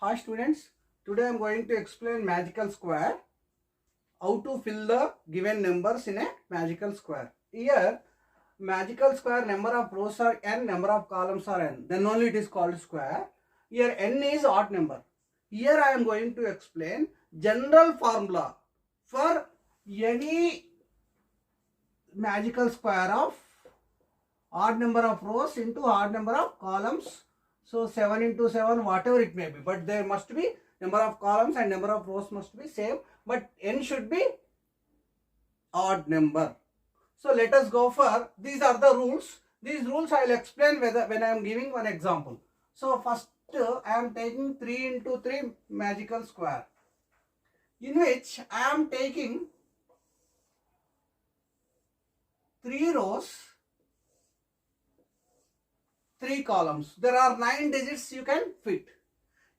Hi students, today I am going to explain magical square, how to fill the given numbers in a magical square. Here magical square number of rows are n, number of columns are n, then only it is called square. Here n is odd number. Here I am going to explain general formula for any magical square of odd number of rows into odd number of columns. So 7 into 7, whatever it may be, but there must be number of columns and number of rows must be same, but n should be odd number. So let us go for, these are the rules. These rules I will explain when I am giving one example. So first I am taking 3 into 3 magical square, in which I am taking 3 rows, 3 columns. There are 9 digits you can fit.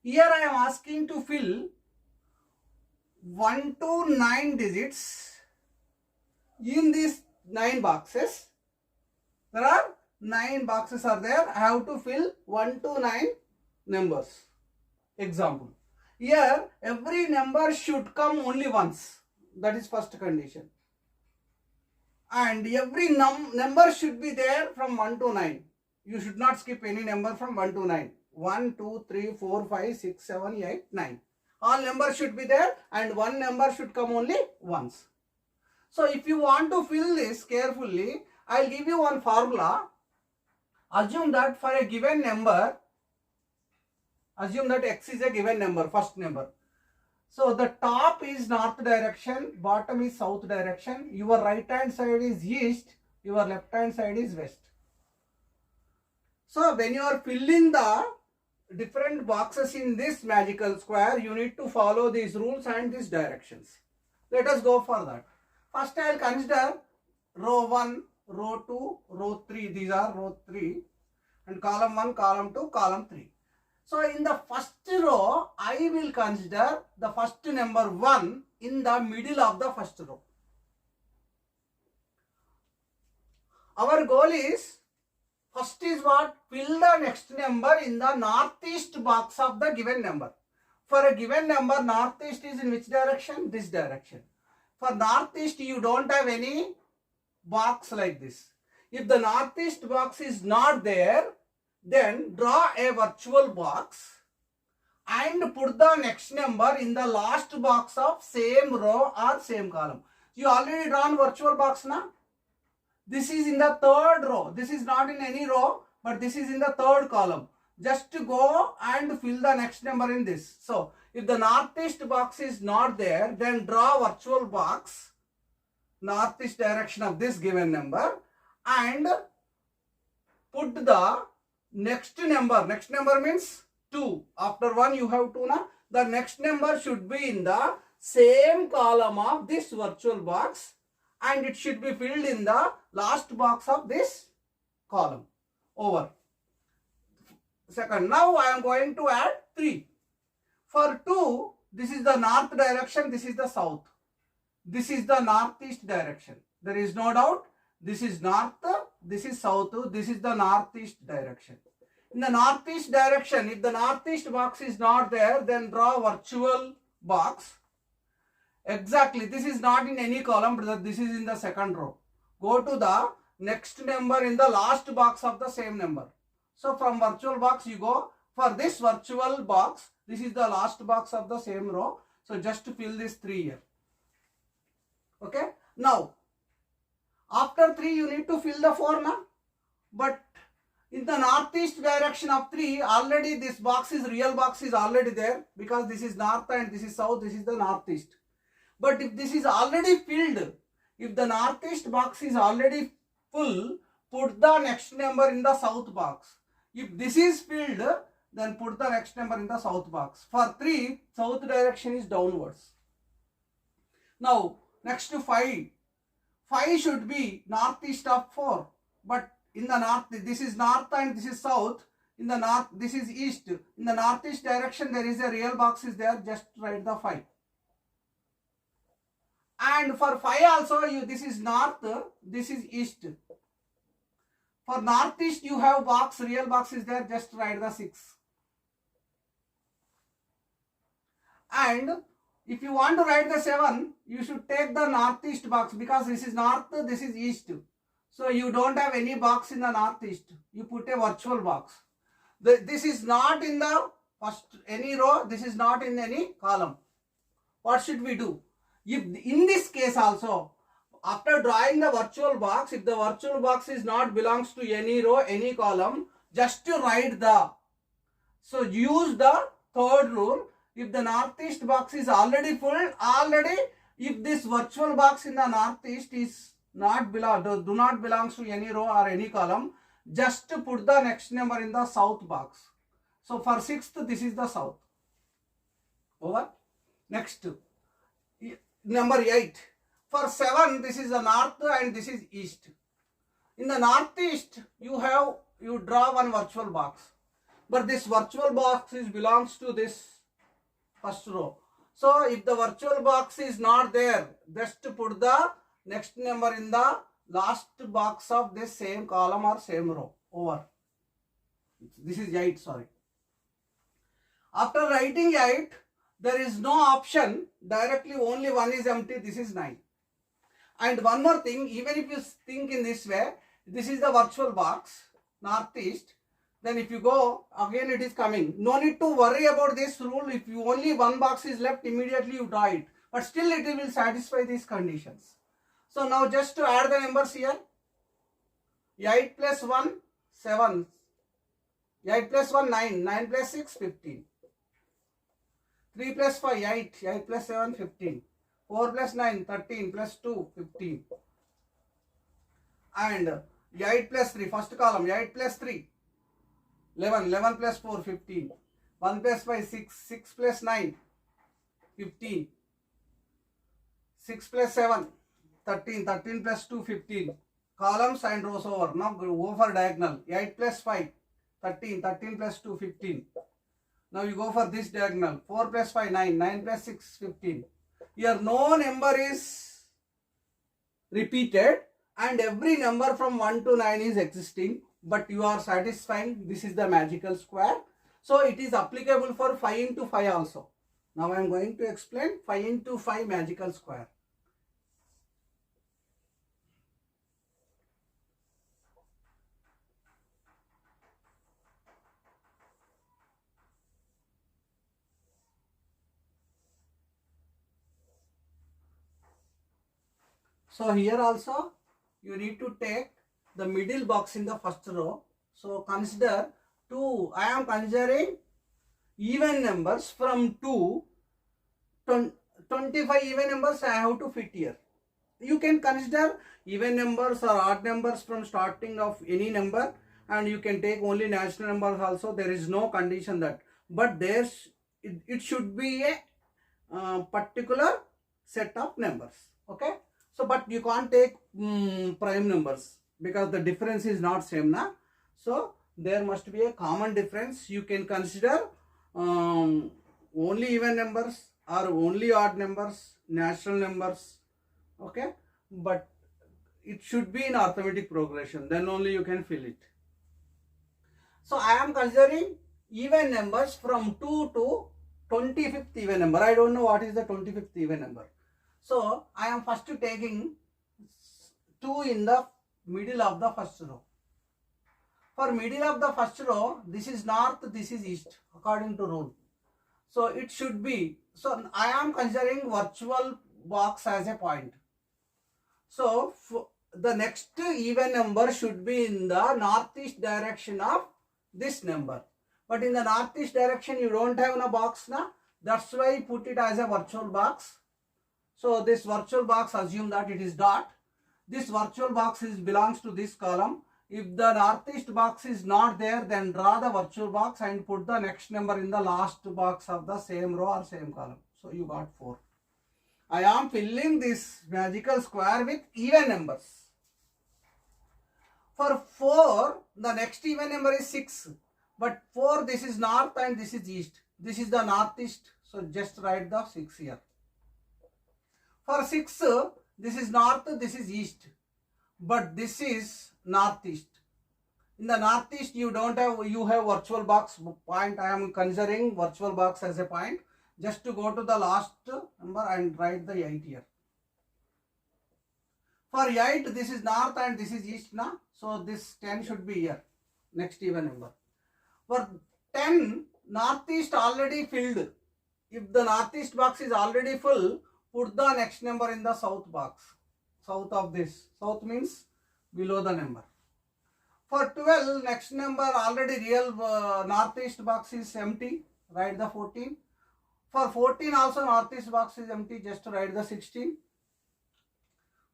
Here I am asking to fill 1 to 9 digits in these 9 boxes. There are 9 boxes are there. I have to fill 1 to 9 numbers. Example. Here every number should come only once. That is first condition. And every number should be there from 1 to 9. You should not skip any number from 1 to 9. 1, 2, 3, 4, 5, 6, 7, 8, 9. All numbers should be there and one number should come only once. So if you want to fill this carefully, I will give you one formula. Assume that for a given number, assume that x is a given number, first number. So the top is north direction, bottom is south direction, your right hand side is east, your left hand side is west. So when you are filling the different boxes in this magical square, you need to follow these rules and these directions. Let us go for that. First I will consider row 1, row 2, row 3. These are row 3 and column 1, column 2, column 3. So in the first row, I will consider the first number 1 in the middle of the first row. Our goal is, first is what? Fill the next number in the northeast box of the given number. For a given number, northeast is in which direction? This direction. For northeast, you don't have any box like this. If the northeast box is not there, then draw a virtual box and put the next number in the last box of same row or same column. You already drawn virtual box now. This is in the third row. This is not in any row, but this is in the third column. Just to go and fill the next number in this. So if the northeast box is not there, then draw virtual box northeast direction of this given number and put the next number. Next number means 2. After 1 you have 2 now. The next number should be in the same column of this virtual box and it should be filled in the last box of this column. Over. Second, now I am going to add 3. For 2, this is the north direction, this is the south. This is the northeast direction. There is no doubt. This is north, this is south, this is the northeast direction. In the northeast direction, if the northeast box is not there, then draw virtual box. Exactly, this is not in any column, but this is in the second row. Go to the next number in the last box of the same number. So from virtual box you go, for this virtual box, this is the last box of the same row. So just to fill this 3 here. Okay. Now, after 3 you need to fill the 4 now. But in the northeast direction of 3, already this box is, real box is already there. Because this is north and this is south, this is the northeast. But if this is already filled, if the northeast box is already full, put the next number in the south box. If this is filled, then put the next number in the south box. For 3, south direction is downwards. Now, next to 5. 5 should be northeast of 4. But in the north, this is north and this is south. In the north, this is east. In the northeast direction, there is a real box is there. Just write the 5. And for 5 also, this is north, this is east. For northeast, you have box, real box is there. Just write the 6. And if you want to write the 7, you should take the northeast box, because this is north, this is east. So you don't have any box in the northeast. You put a virtual box. This is not in the first any row. This is not in any column. What should we do? If in this case also, after drawing the virtual box, if the virtual box is not belongs to any row, any column, just to write the. So use the third rule. If the northeast box is already full, if this virtual box in the northeast is not do not belongs to any row or any column, just put the next number in the south box. So for 6th, this is the south. Over. Next, number 8. For 7, this is the north and this is east. In the northeast, you draw one virtual box, but this virtual box belongs to this first row. So if the virtual box is not there, just put the next number in the last box of this same column or same row. Over. This is 8, sorry. After writing 8, there is no option, directly only one is empty, this is 9. And one more thing, even if you think in this way, this is the virtual box, northeast, then if you go, again it is coming. No need to worry about this rule. If you only one box is left, immediately you draw it. But still it will satisfy these conditions. So now just to add the numbers here, 8 plus 1, 7. 8 plus 1, 9. 9 plus 6, 15. 3 plus 5, 8. 8 plus 7, 15. 4 plus 9, 13. Plus 2, 15. And 8 plus 3, first column, 8 plus 3. 11, 11 plus 4, 15. 1 plus 5, 6, 6 plus 9, 15. 6 plus 7, 13, 13 plus 2, 15. Columns and rows over. Now go for diagonal. 8 plus 5, 13, 13 plus 2, 15. Now you go for this diagonal. 4 plus 5, 9, 9 plus 6, 15. Here no number is repeated and every number from 1 to 9 is existing. But you are satisfying, this is the magical square. So it is applicable for 5 into 5 also. Now I am going to explain 5 into 5 magical square. So here also you need to take the middle box in the first row. So consider 2. I am considering even numbers from 2 to 25 even numbers I have to fit here. You can consider even numbers or odd numbers from starting of any number, and you can take only natural numbers also. There is no condition that, but it should be a particular set of numbers. Okay. So but you can't take prime numbers, because the difference is not same na. So there must be a common difference. You can consider only even numbers or only odd numbers, natural numbers. Okay, but it should be in arithmetic progression, then only you can fill it. So I am considering even numbers from 2 to 25th even number. I don't know what is the 25th even number. So I am first taking 2 in the middle of the first row. For middle of the first row, this is north, this is east, according to rule. So it should be, so I am considering virtual box as a point. So the next even number should be in the northeast direction of this number. But in the northeast direction, you don't have a box na. That's why I put it as a virtual box. So this virtual box, assume that it is dot. This virtual box belongs to this column. If the northeast box is not there, then draw the virtual box and put the next number in the last box of the same row or same column. So you got 4. I am filling this magical square with even numbers. For 4, the next even number is 6. But 4, this is north and this is east. This is the northeast. So just write the 6 here. For 6, this is north, this is east. But this is northeast. In the northeast, you have virtual box point. I am considering virtual box as a point. Just to go to the last number and write the 8 here. For 8, this is north and this is east, na? So this 10 should be here. Next even number. For 10, northeast already filled. If the northeast box is already full, put the next number in the south box. South of this. South means below the number. For 12, next number already real northeast box is empty. Write the 14. For 14 also northeast box is empty. Just write the 16.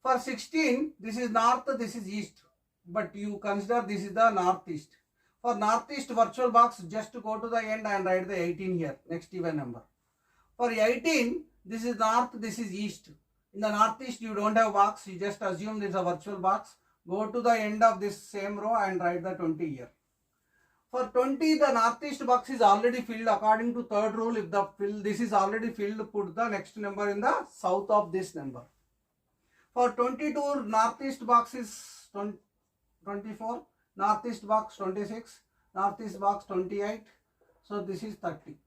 For 16, this is north, this is east. But you consider this is the northeast. For northeast virtual box, just go to the end and write the 18 here. Next even number. For 18, this is north, this is east. In the northeast, you don't have box. You just assume this is a virtual box. Go to the end of this same row and write the 20 here. For 20, the northeast box is already filled according to third rule. If this is already filled, put the next number in the south of this number. For 22, northeast box is 24, northeast box 26, northeast box 28. So this is 30.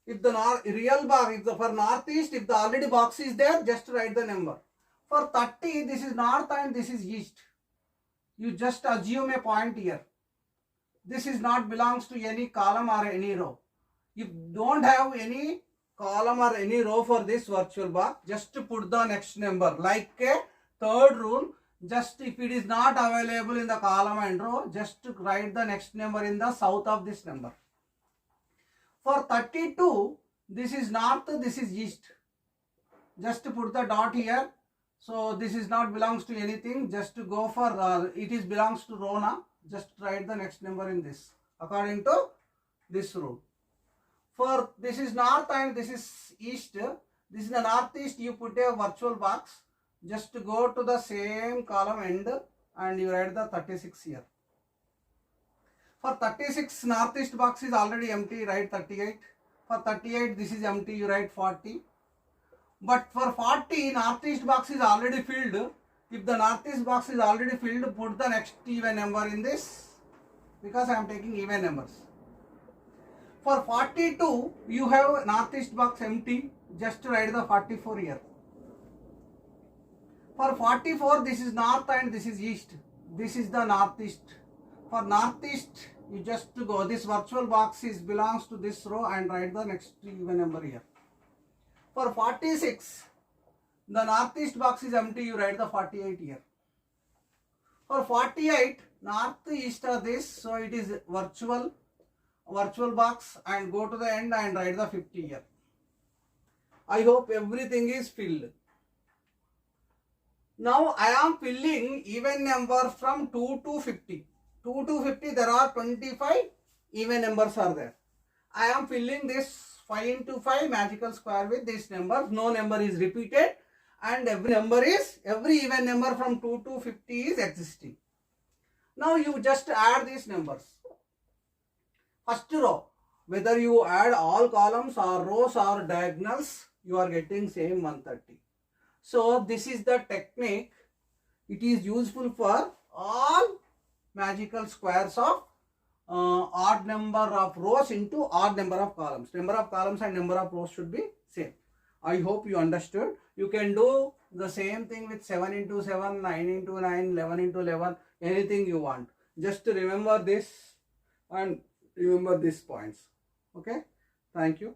If the real box, for northeast, if the already box is there, just write the number. For 30, this is north and this is east. You just assume a point here. This is not belongs to any column or any row. You don't have any column or any row for this virtual box. Just to put the next number. Like a third rule, just if it is not available in the column and row, just to write the next number in the south of this number. For 32, this is north, this is east. Just to put the dot here. So this is not belongs to anything. Just to go for, it is belongs to row now. Just write the next number in this. According to this rule. For this is north and this is east. This is the northeast. You put a virtual box. Just to go to the same column end and you write the 36 here. For 36, northeast box is already empty, write 38. For 38, this is empty, you write 40. But for 40, northeast box is already filled. If the northeast box is already filled, put the next even number in this, because I am taking even numbers. For 42, you have northeast box empty, just write the 44 here. For 44, this is north and this is east. This is the northeast. For northeast, you just to go, this virtual box belongs to this row and write the next even number here. For 46, the northeast box is empty, you write the 48 here. For 48, northeast are this, so it is virtual box, and go to the end and write the 50 here. I hope everything is filled. Now I am filling even number from 2 to 50. 2 to 50, there are 25 even numbers are there. I am filling this 5 into 5 magical square with this number. No number is repeated and every even number from 2 to 50 is existing. Now you just add these numbers. First row, whether you add all columns or rows or diagonals, you are getting same 130. So this is the technique. It is useful for all magical squares of odd number of rows into odd number of columns. Number of columns and number of rows should be same. I hope you understood. You can do the same thing with 7 into 7, 9 into 9, 11 into 11, anything you want. Just to remember this and remember these points. Okay. Thank you.